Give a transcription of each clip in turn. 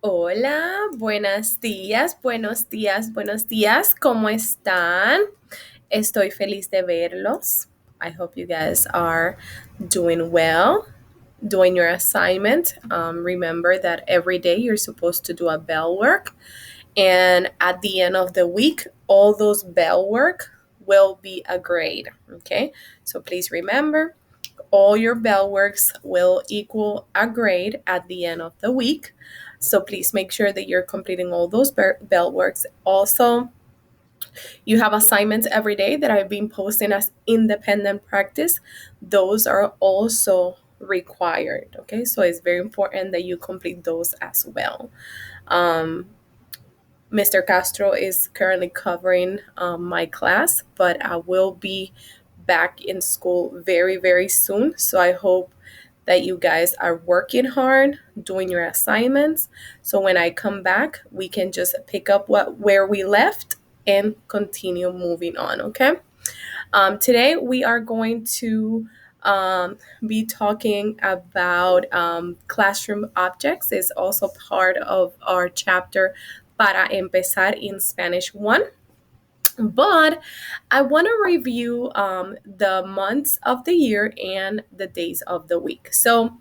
Hola, buenos días, buenos días. ¿Cómo están? Estoy feliz de verlos. I hope you guys are doing well, doing your assignment. Remember that every day you're supposed to do a bell work, and at the end of the week, all those bell work will be a grade. Okay, so please remember all your bell works will equal a grade at the end of the week. So please make sure that you're completing all those bell works. Also, you have assignments every day that I've been posting as independent practice. Those are also required. Okay, so it's very important that you complete those as well. Um, Mr. Castro is currently covering my class, but I will be back in school very, very soon. So I hope that you guys are working hard, doing your assignments. So when I come back, we can just pick up where we left and continue moving on. Okay. Today we are going to be talking about classroom objects. It's also part of our chapter Para empezar in Spanish 1. But I want to review the months of the year and the days of the week. So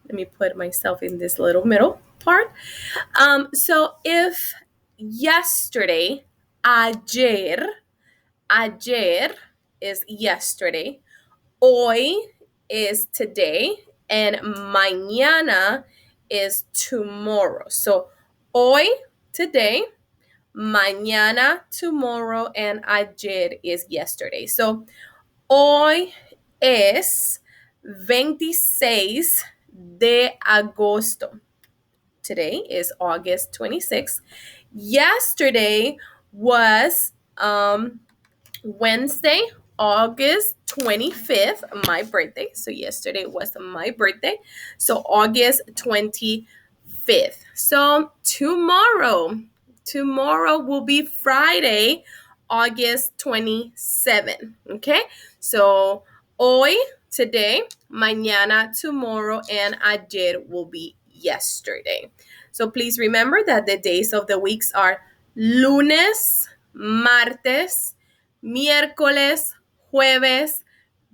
let me put myself in this little middle part. So if yesterday, ayer is yesterday, hoy is today, and mañana is tomorrow. So hoy, today, mañana, tomorrow, and ayer is yesterday. So hoy es 26 de agosto. Today is August 26th. Yesterday was Wednesday, August 25th, my birthday. So yesterday was my birthday. So August 25th. So tomorrow will be Friday, August 27th. Okay? So hoy, today, mañana, tomorrow, and ayer will be yesterday. So please remember that the days of the weeks are lunes, martes, miércoles, jueves,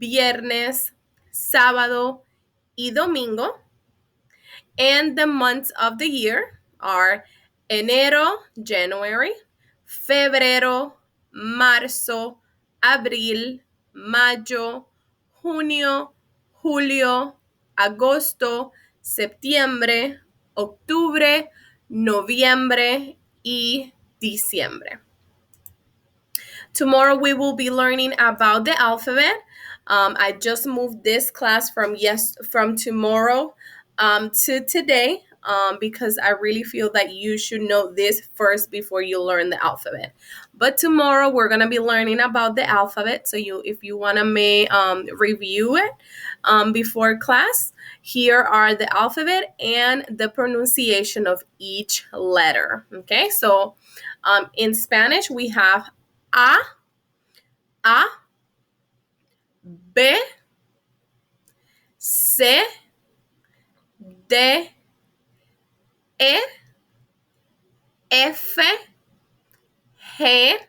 viernes, sábado, y domingo. And the months of the year are enero, January, febrero, marzo, abril, mayo, junio, julio, agosto, septiembre, octubre, noviembre, y diciembre. Tomorrow we will be learning about the alphabet. I just moved this class from tomorrow to today because I really feel that you should know this first before you learn the alphabet. But tomorrow we're gonna be learning about the alphabet. So if you wanna review it before class, here are the alphabet and the pronunciation of each letter. Okay, so in Spanish we have A, A, B, C, D, E, F, G, H,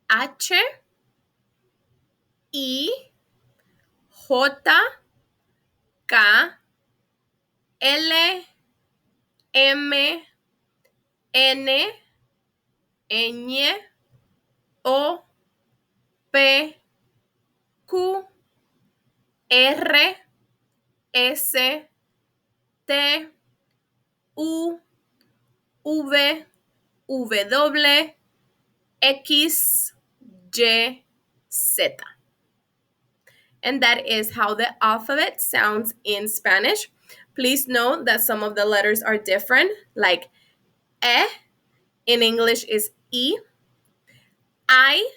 I, J, K, L, M, N, Ñ, O, P, Q, R, S, T, U, V, W, X, Y, Z. And that is how the alphabet sounds in Spanish. Please note that some of the letters are different, like E in English is I, I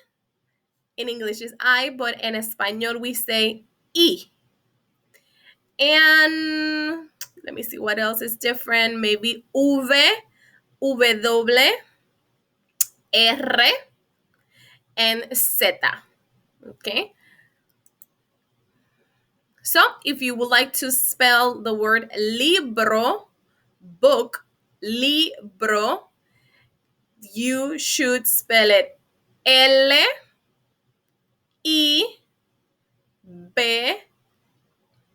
in English is I, but in Espanol we say I. And let me see what else is different. Maybe V, W, R, and Z. Okay. So if you would like to spell the word libro, book, libro, you should spell it L I B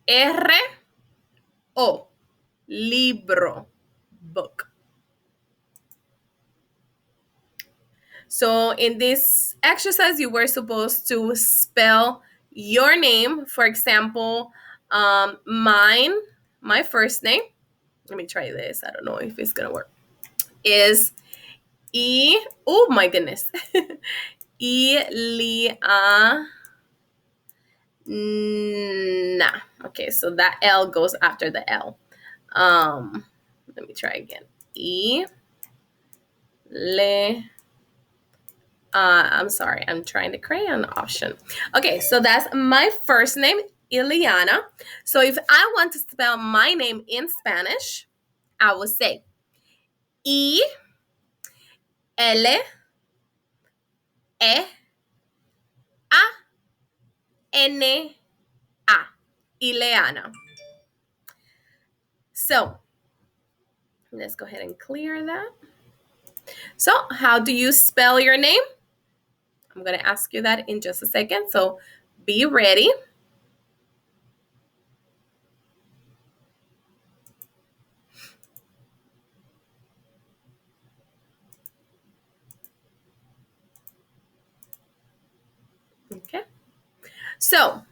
R O. Libro, book. So in this exercise, you were supposed to spell your name. For example, my first name. Let me try this. I don't know if it's gonna work. Is oh my goodness. Iliana. Okay, so that L goes after the L. Let me try again. I'm sorry, I'm trying to create an option. Okay, so that's my first name, Ileana. So if I want to spell my name in Spanish, I will say Ileana. Ileana. So let's go ahead and clear that. So how do you spell your name? I'm going to ask you that in just a second. So be ready. Okay. So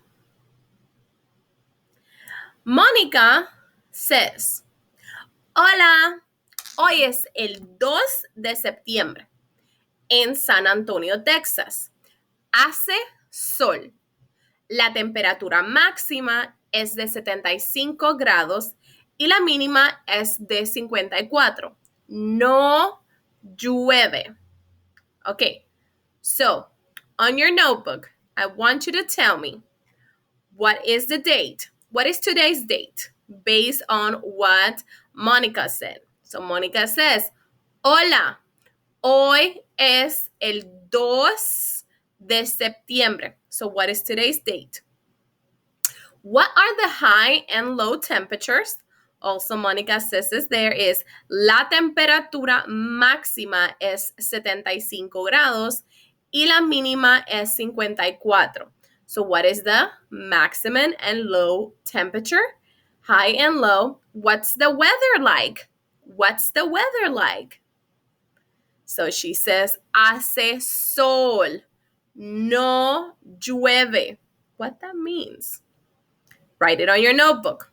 Mónica says, hola, hoy es el 2 de septiembre en San Antonio, Texas. Hace sol. La temperatura máxima es de 75 grados y la mínima es de 54. No llueve. Okay, so on your notebook, I want you to tell me what is the date? What is today's date based on what Monica said? So Monica says, hola, hoy es el 2 de septiembre. So what is today's date? What are the high and low temperatures? Also, Monica says this there is la temperatura máxima es 75 grados y la mínima es 54. So what is the maximum and low temperature? High and low. What's the weather like? What's the weather like? So she says, hace sol, no llueve. What that means? Write it on your notebook.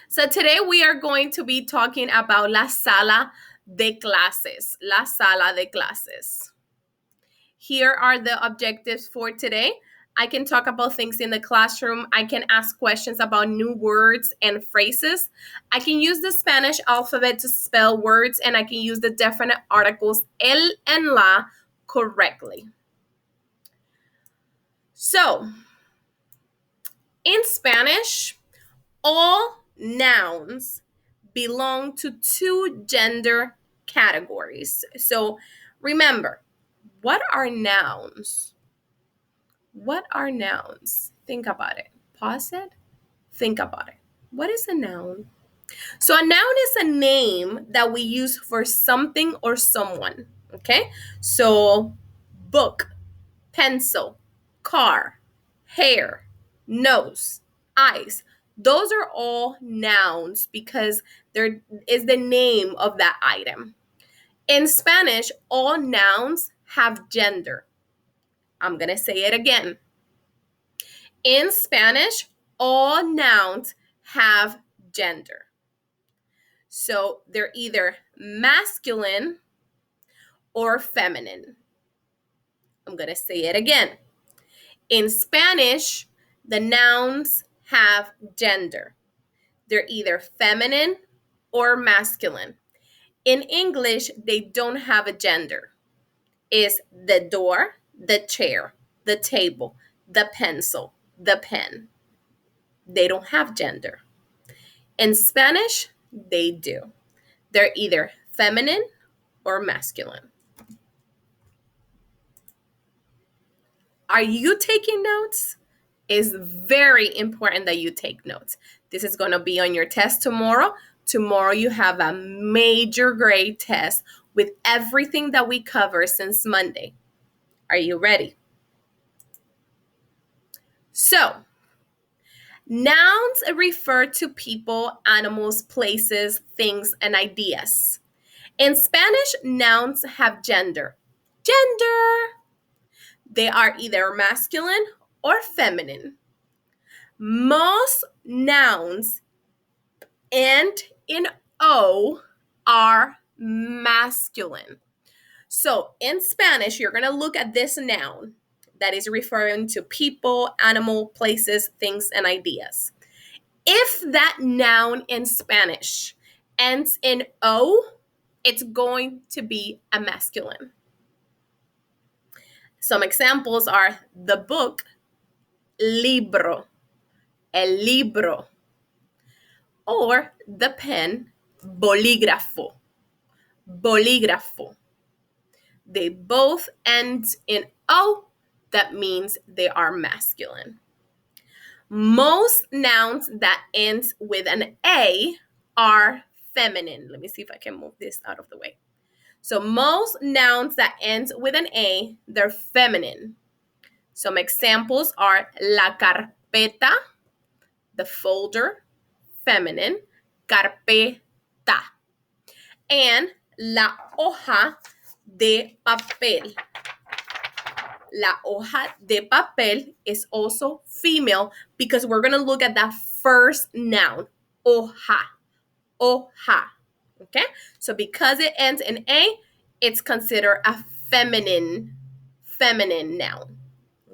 So today we are going to be talking about la sala de clases. La sala de clases. Here are the objectives for today. I can talk about things in the classroom. I can ask questions about new words and phrases. I can use the Spanish alphabet to spell words, and I can use the definite articles el and la correctly. So, in Spanish, all nouns belong to two gender categories. So remember, what are nouns? What are nouns? Think about it. Pause it. Think about it. What is a noun? So a noun is a name that we use for something or someone. Okay? So book, pencil, car, hair, nose, eyes. Those are all nouns because there is the name of that item. In Spanish, all nouns have gender. I'm going to say it again. In Spanish, all nouns have gender. So they're either masculine or feminine. I'm going to say it again. In Spanish, the nouns have gender. They're either feminine or masculine. In English, they don't have a gender. It's the door, the chair, the table, the pencil, the pen. They don't have gender. In Spanish, they do. They're either feminine or masculine. Are you taking notes? It's very important that you take notes. This is going to be on your test tomorrow. tomorrow you have a major grade test with everything that we cover since Monday. Are you ready? So, nouns refer to people, animals, places, things, and ideas. In Spanish, nouns have gender. Gender! They are either masculine or feminine. Most nouns end in O are masculine. So in Spanish, you're going to look at this noun that is referring to people, animal, places, things, and ideas. If that noun in Spanish ends in O, it's going to be a masculine. Some examples are the book, libro, el libro, or the pen, bolígrafo, bolígrafo. They both end in O. That means they are masculine. Most nouns that end with an A are feminine. Let me see if I can move this out of the way. So most nouns that end with an A, they're feminine. Some examples are la carpeta, the folder, feminine, carpeta. And la hoja de papel. La hoja de papel is also female because we're going to look at that first noun, hoja, hoja. Okay? So because it ends in A, it's considered a feminine noun.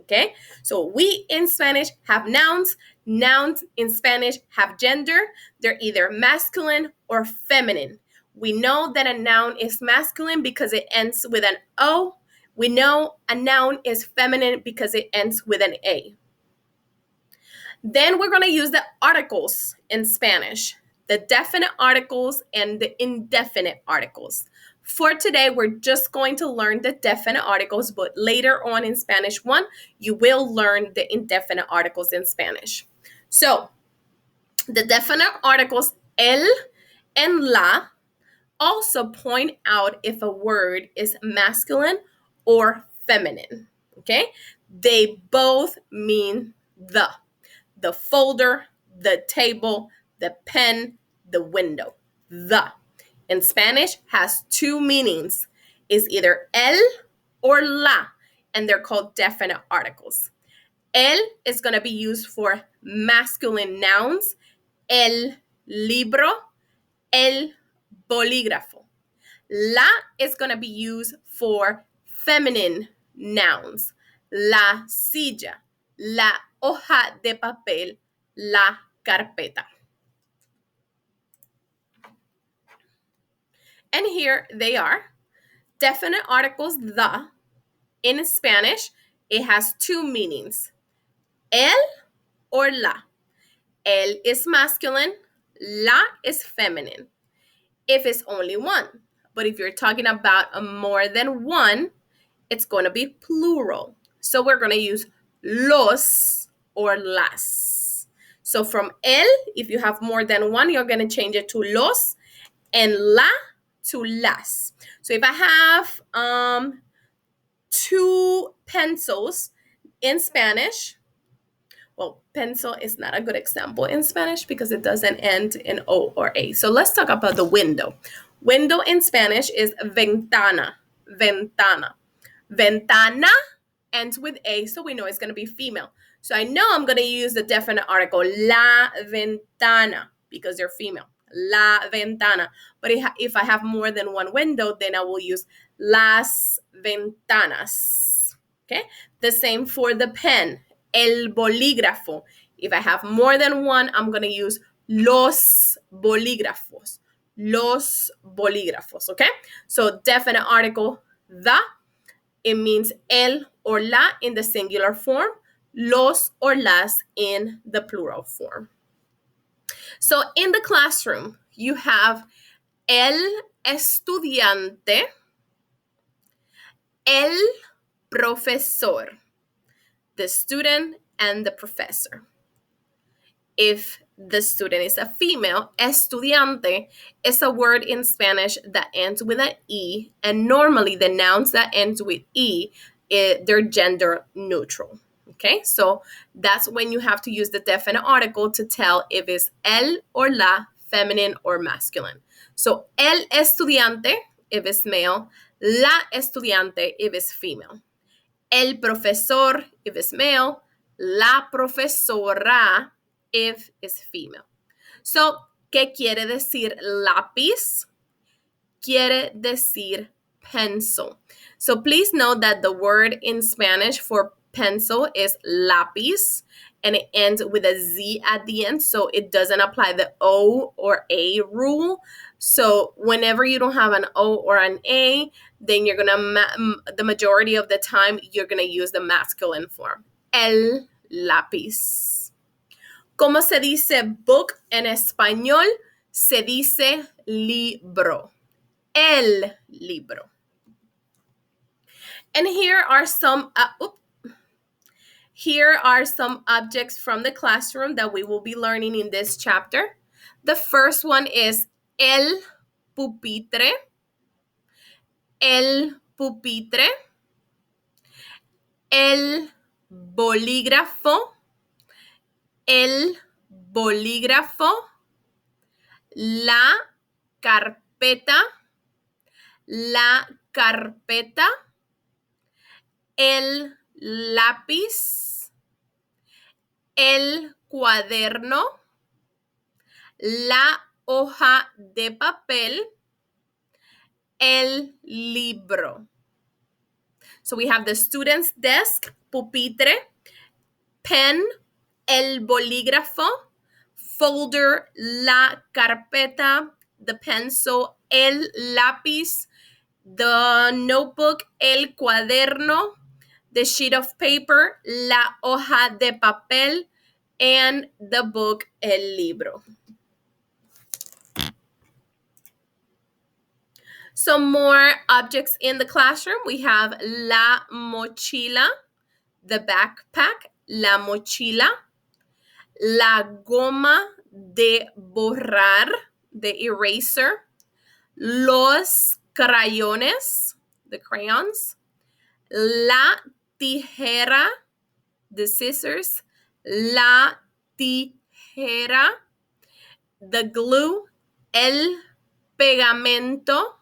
Okay? So we in Spanish have nouns. Nouns in Spanish have gender. They're either masculine or feminine. We know that a noun is masculine because it ends with an O. We know a noun is feminine because it ends with an A. Then we're going to use the articles in Spanish, the definite articles and the indefinite articles. For today, we're just going to learn the definite articles, but later on in Spanish 1, you will learn the indefinite articles in Spanish. So, the definite articles el and la also point out if a word is masculine or feminine, okay? They both mean the folder, the table, the pen, the window. The in Spanish has two meanings. Is either el or la, and they're called definite articles. El is going to be used for masculine nouns. El libro, el bolígrafo. La is going to be used for feminine nouns. La silla, la hoja de papel, la carpeta. And here they are. Definite articles, the. In Spanish, it has two meanings. El or la. El is masculine, la is feminine. If it's only one. But if you're talking about a more than one, it's going to be plural. So we're going to use los or las. So from el, if you have more than one, you're going to change it to los, and la to las. So if I have two pencils in Spanish, well, pencil is not a good example in Spanish because it doesn't end in O or A. So let's talk about the window. Window in Spanish is ventana, ventana. Ventana ends with A, so we know it's going to be female. So I know I'm going to use the definite article, la ventana, because they're female. La ventana. But if I have more than one window, then I will use las ventanas. Okay? The same for the pen, el bolígrafo. If I have more than one, I'm going to use los bolígrafos. Los bolígrafos, okay? So definite article, the. It means el or la in the singular form, los or las in the plural form. So in the classroom, you have el estudiante, el profesor, the student and the professor. If the student is a female. Estudiante is a word in Spanish that ends with an E, and normally the nouns that ends with E, they're gender neutral. Okay, so that's when you have to use the definite article to tell if it's el or la, feminine or masculine. So el estudiante if it's male, la estudiante if it's female. El profesor if it's male, la profesora if it's female. So, ¿qué quiere decir lápiz? Quiere decir pencil. So please note that the word in Spanish for pencil is lápiz, and it ends with a Z at the end, so it doesn't apply the O or A rule. So whenever you don't have an O or an A, then you're gonna, the majority of the time, you're gonna use the masculine form. El lápiz. ¿Cómo se dice book en español? Se dice libro. El libro. And here are some objects from the classroom that we will be learning in this chapter. The first one is el pupitre. El pupitre. El bolígrafo. El bolígrafo. La carpeta. La carpeta. El lápiz, el cuaderno, la hoja de papel, el libro. So we have the student's desk, pupitre, pen, el bolígrafo, folder, la carpeta, the pencil, el lápiz, the notebook, el cuaderno, the sheet of paper, la hoja de papel, and the book, el libro. Some more objects in the classroom. We have la mochila, the backpack, la mochila, la goma de borrar, the eraser, los crayones, the crayons, la tijera, the scissors, la tijera, the glue, el pegamento,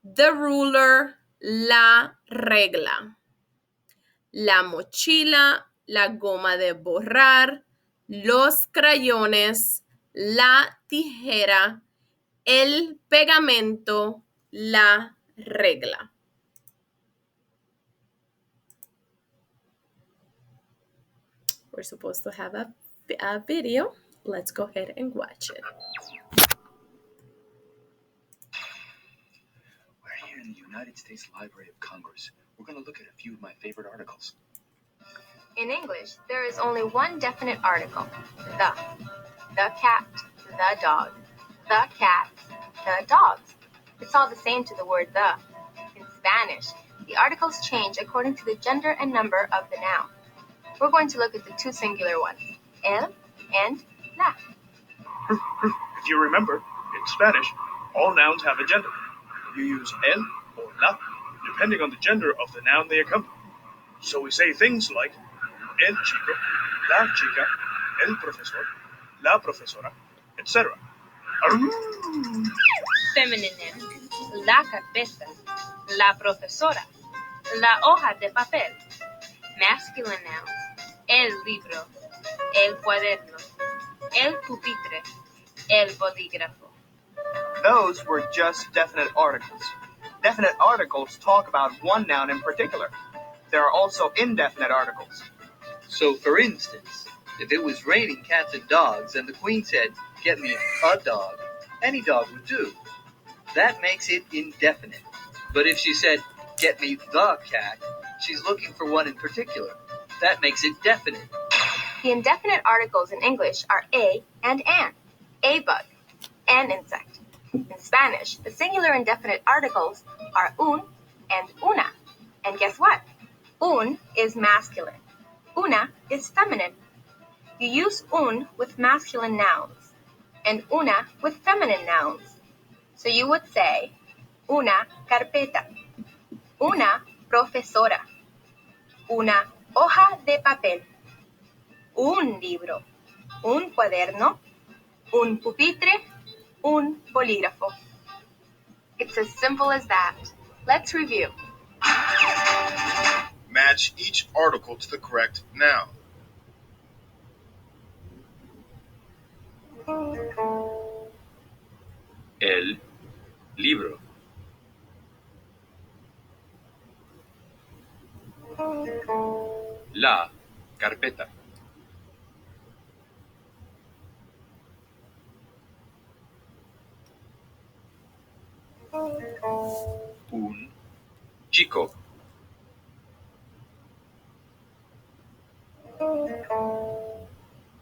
the ruler, la regla. La mochila, la goma de borrar, los crayones, la tijera, el pegamento, la regla. We're supposed to have a video. Let's go ahead and watch it. We're here in the United States Library of Congress. We're going to look at a few of my favorite articles. In English, there is only one definite article, the. The cat, the dog. The cat, the dogs. It's all the same to the word the. In Spanish, the articles change according to the gender and number of the noun. We're going to look at the two singular ones, el and la. If you remember, in Spanish, all nouns have a gender. You use el or la, depending on the gender of the noun they accompany. So we say things like el chico, la chica, el profesor, la profesora, etc. Feminine nouns, la carpeta, la profesora, la hoja de papel. Masculine nouns, el libro, el cuaderno, el pupitre, el bolígrafo. Those were just definite articles. Definite articles talk about one noun in particular. There are also indefinite articles. So, for instance, if it was raining cats and dogs and the queen said, "Get me a dog," any dog would do. That makes it indefinite. But if she said, "Get me the cat," she's looking for one in particular. That makes it definite. The indefinite articles in English are a and an. A bug, an insect. In Spanish, the singular indefinite articles are un and una. And guess what? Un is masculine. Una is feminine. You use un with masculine nouns and una with feminine nouns. So you would say una carpeta, una profesora, una hoja de papel, un libro, un cuaderno, un pupitre, un bolígrafo. It's as simple as that. Let's review. Match each article to the correct noun. El libro. La carpeta. Un chico.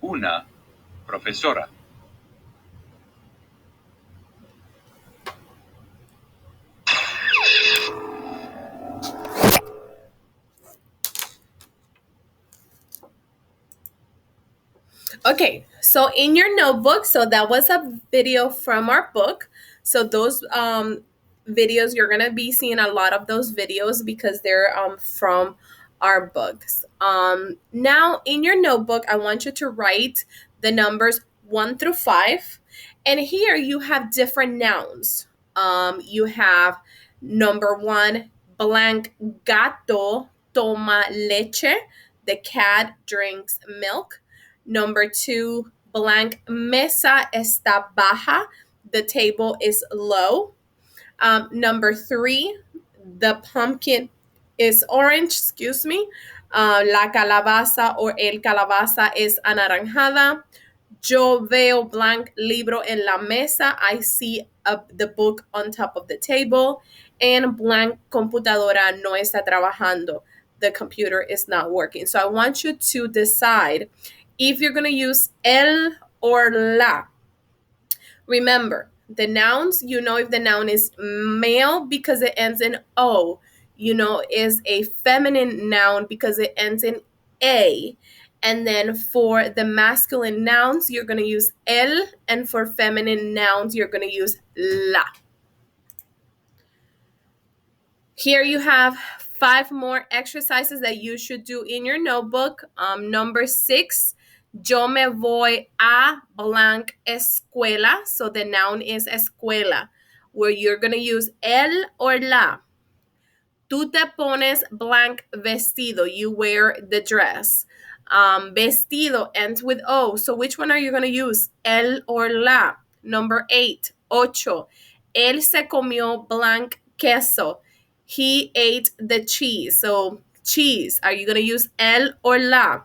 Una profesora. Okay, so in your notebook, so that was a video from our book. So those videos, you're gonna be seeing a lot of those videos because they're from our books. Now in your notebook, I want you to write the numbers 1 through 5, and here you have different nouns. You have number 1, blank gato toma leche. The cat drinks milk. Number 2, blank mesa está baja. The table is low. Number 3, the pumpkin is orange, excuse me. La calabaza or el calabaza es anaranjada. Yo veo blank libro en la mesa. I see the book on top of the table. And blank computadora no está trabajando. The computer is not working. So I want you to decide if you're going to use el or la. Remember, the nouns, you know if the noun is male because it ends in O. You know is a feminine noun because it ends in A. And then for the masculine nouns, you're going to use el. And for feminine nouns, you're going to use la. Here you have 5 more exercises that you should do in your notebook. Number 6, yo me voy a blank escuela. So the noun is escuela, where you're going to use el or la. Tú te pones blank vestido. You wear the dress. Vestido ends with O. So which one are you going to use? El or la? Number 8, ocho. Él se comió blank queso. He ate the cheese. So cheese. Are you going to use el or la?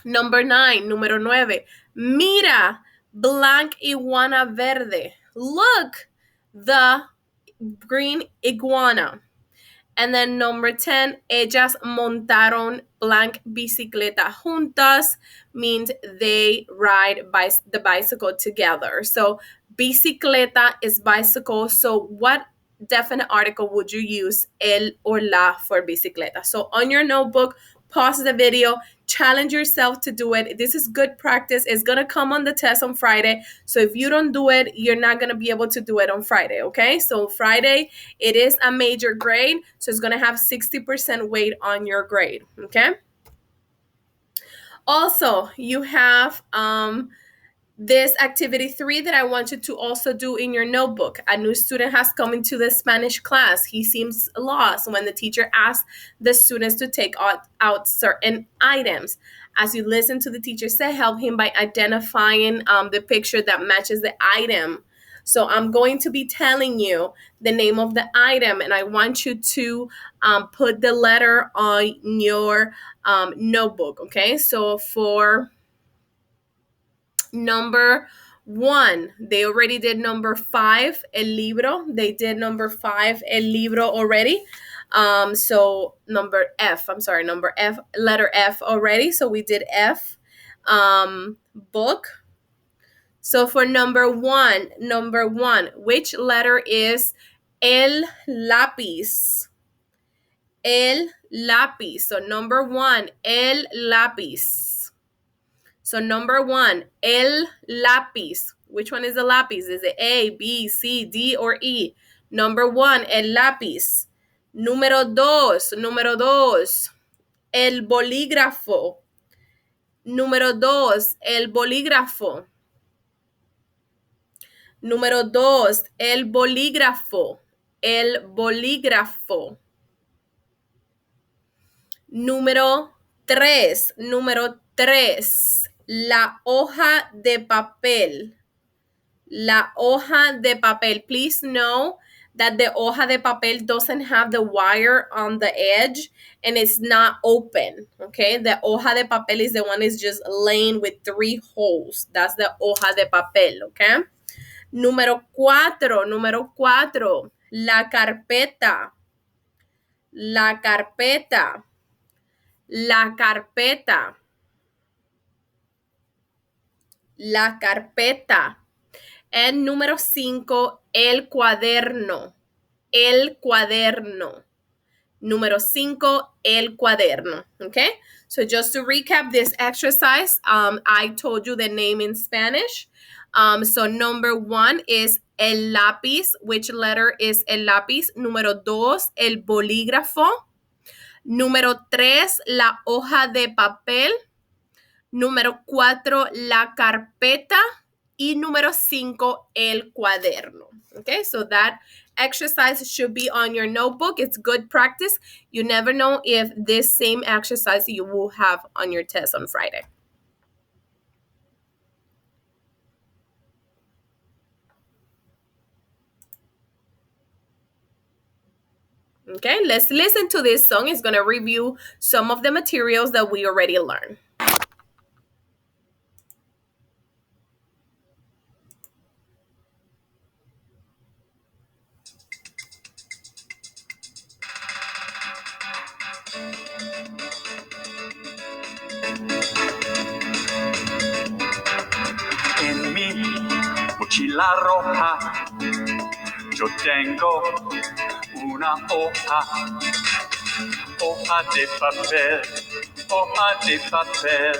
Number 9, número 9. Mira, blank iguana verde. Look, the green iguana. And then number 10, ellas montaron blank bicicleta juntas means they ride the bicycle together. So bicicleta is bicycle. So what definite article would you use, el or la, for bicicleta? So on your notebook, pause the video, challenge yourself to do it. This is good practice. It's going to come on the test on Friday. So if you don't do it, you're not going to be able to do it on Friday, okay? So Friday, it is a major grade, so it's going to have 60% weight on your grade, okay? Also, you have this activity 3 that I want you to also do in your notebook. A new student has come into the Spanish class. He seems lost when the teacher asks the students to take out certain items. As you listen to the teacher say, help him by identifying the picture that matches the item. So I'm going to be telling you the name of the item, and I want you to put the letter on your notebook, okay? So for number 1, they already did number 5, el libro. They did number 5, el libro already. So number F, letter F already. So we did F, book. So for number one, which letter is el lápiz? El lápiz. So number 1, el lápiz. So number 1, el lápiz. Which one is the lápiz? Is it A, B, C, D, or E? Number 1, el lápiz. Número 2, el bolígrafo. Número 2, el bolígrafo. Número 2, el bolígrafo. El bolígrafo. Número 3, la hoja de papel. La hoja de papel. Please know that the hoja de papel doesn't have the wire on the edge and it's not open, okay? The hoja de papel is the one is just laying with 3 holes. That's the hoja de papel, okay? Número 4, la carpeta. La carpeta. La carpeta. La carpeta. And número 5, el cuaderno. El cuaderno. Número 5, el cuaderno. Okay? So just to recap this exercise, I told you the name in Spanish. So number 1 is el lápiz. Which letter is el lápiz? Número 2, el bolígrafo. Número 3, la hoja de papel. Número 4, la carpeta. Y número 5, el cuaderno. Okay, so that exercise should be on your notebook. It's good practice. You never know if this same exercise you will have on your test on Friday. Okay, let's listen to this song. It's going to review some of the materials that we already learned. En mi mochila roja yo tengo una hoja de papel, hoja de papel.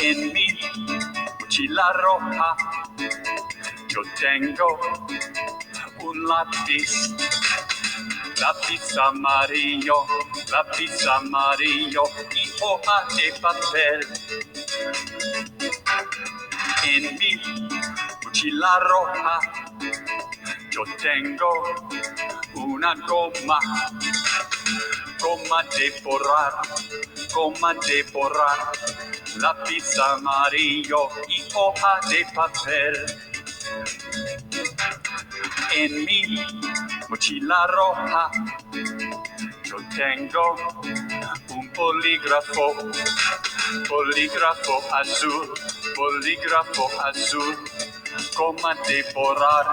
En mi mochila roja yo tengo un lápiz, lápiz amarillo y hoja de papel. En mi mochila roja yo tengo una goma de borrar, lápiz amarillo y hoja de papel. En mi mochila roja yo tengo un bolígrafo azul, goma de borrar,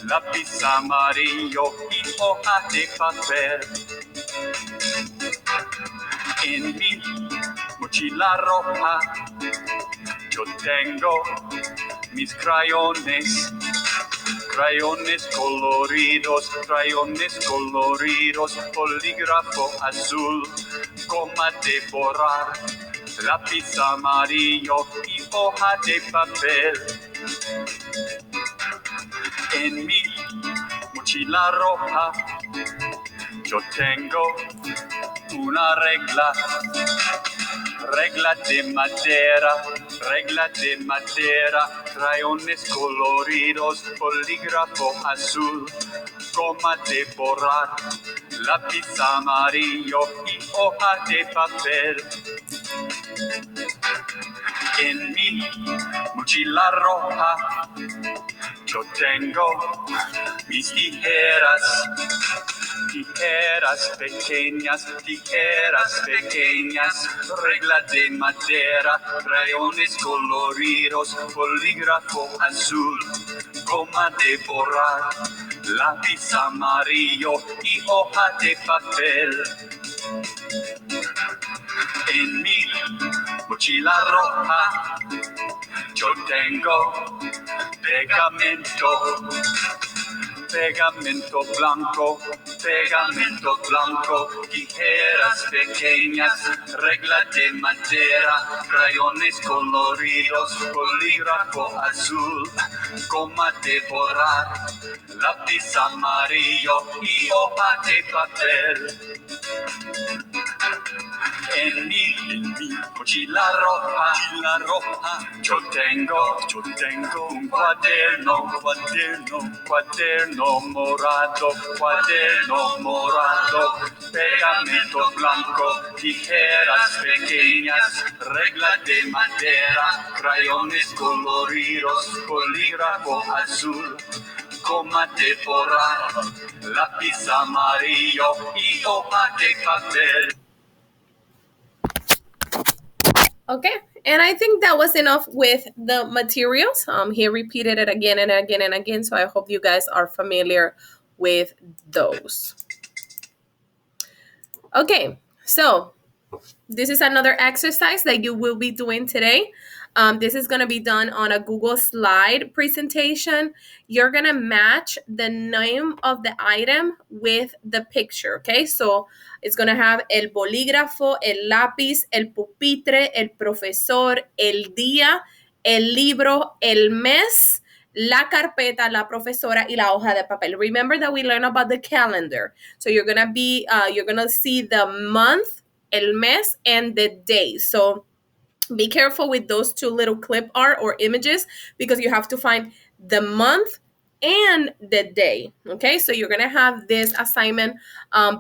lápiz amarillo y hoja de papel. En mi mochila roja yo tengo mis crayones coloridos, bolígrafo azul, goma de borrar, lápiz amarillo y hoja de papel. En mi mochila roja yo tengo una regla de madera, crayones coloridos, bolígrafo azul, goma de borrar, lápiz amarillo y hoja de papel. En mi mochila roja yo tengo mis tijeras pequeñas, regla de madera, crayones coloridos, bolígrafo azul, goma de borrar, lápiz amarillo y hoja de papel. En mi mochila roja yo tengo pegamento pegamento blanco, tijeras pequeñas, regla de madera, crayones coloridos, bolígrafo azul, goma de borrar, lápiz amarillo y hoja de papel. En mi mochila roja, yo tengo un cuaderno morado, pegamento blanco, tijeras pequeñas, regla de madera, crayones coloridos, bolígrafo azul, goma de borrar, lápiz amarillo y hoja de papel. Okay, and I think that was enough with the materials. He repeated it again and again and again, so I hope you guys are familiar with those. Okay, so this is another exercise that you will be doing today. This is going to be done on a Google slide presentation. You're going to match the name of the item with the picture, okay? So it's going to have el bolígrafo, el lápiz, el pupitre, el profesor, el día, el libro, el mes, la carpeta, la profesora, y la hoja de papel. Remember that we learned about the calendar. So you're going to see the month, el mes, and the day. So be careful with those two little clip art or images because you have to find the month and the day. Okay, so you're gonna have this assignment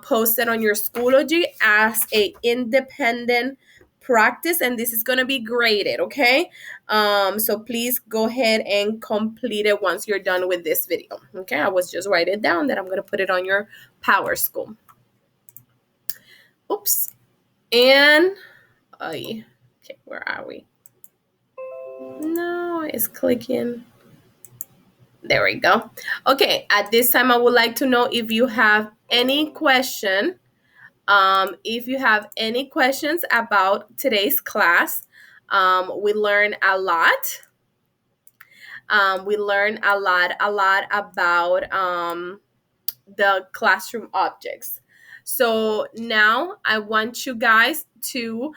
posted on your Schoology as a independent practice, and this is gonna be graded. Okay, so please go ahead and complete it once you're done with this video. Okay, I was just writing it down that I'm gonna put it on your Power School. Oops. And okay, where are we? No, it's clicking. There we go. Okay, at this time, I would like to know if you have any question. If you have any questions about today's class, we learn a lot. We learn a lot about the classroom objects. So now I want you guys to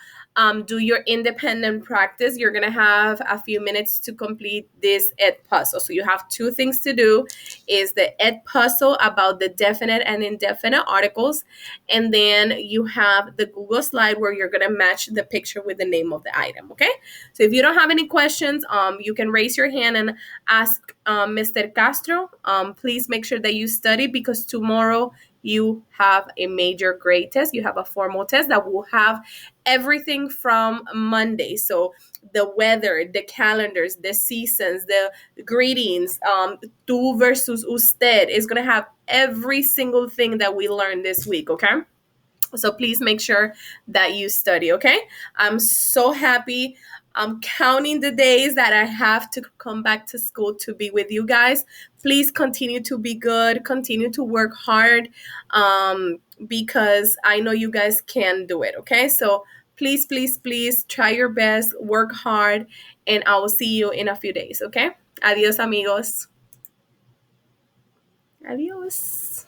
do your independent practice. You're going to have a few minutes to complete this ed puzzle. So you have two things to do is the ed puzzle about the definite and indefinite articles. And then you have the Google slide where you're going to match the picture with the name of the item. Okay. So if you don't have any questions, you can raise your hand and ask Mr. Castro. Please make sure that you study because tomorrow you have a major grade test. You have a formal test that will have everything from Monday. So the weather, the calendars, the seasons, the greetings, tú versus usted is going to have every single thing that we learned this week, okay? So please make sure that you study, okay? I'm so happy. I'm counting the days that I have to come back to school to be with you guys. Please continue to be good. Continue to work hard because I know you guys can do it, okay? So please, please, please try your best, work hard, and I will see you in a few days, okay? Adios, amigos. Adios.